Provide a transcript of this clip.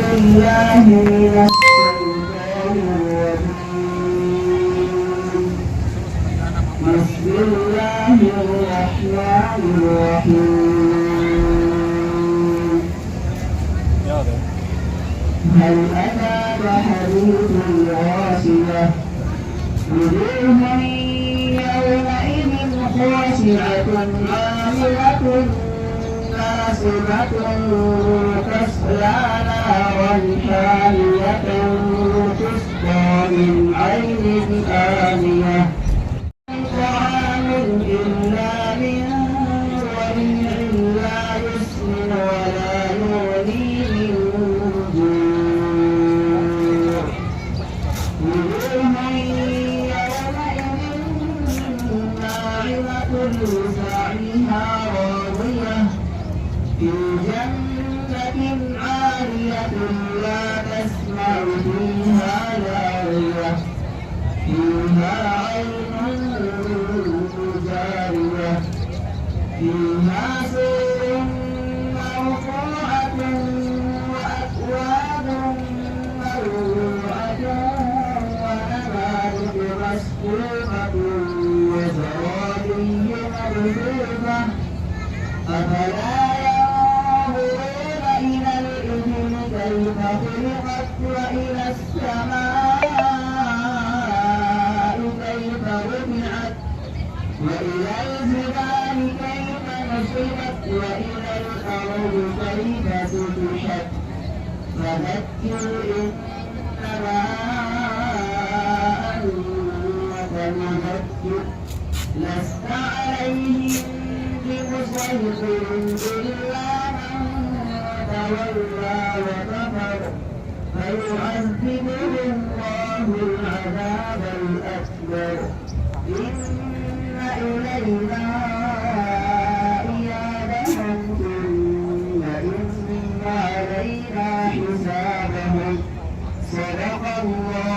بالله من الشيطان الرجيم. بسم الله الرحمن الرحيم. هل أتاك حديث الغاشية وجوه يومئذ خاشعة عاملة ناصبة تصلى نارا حامية تسقى من عين آنية طعام إلا من ضريع لا يسمن ولا يغني من جوع وجوه يومئذ ناعمة لسعيها راضية في جنة عالية لا تسمع فيها لاغية فيها عين جارية فيها سرر مرفوعة وأكواب موضوعة ونمارق مصفوفة وزرابي مبثوثة أفلا ينظرون إلى الإبل كيف خلقت وإلى السماء كيف رفعت وإلى الجبال كيف نصبت وإلى الأرض كيف سطحت فذكر إنما أنت مذكر لست عليهم بمسيطر إلا من تولى وكفر فيعذبه الله العذاب الأكبر إن إلينا إيابهم ثم إن علينا حسابهم صدق الله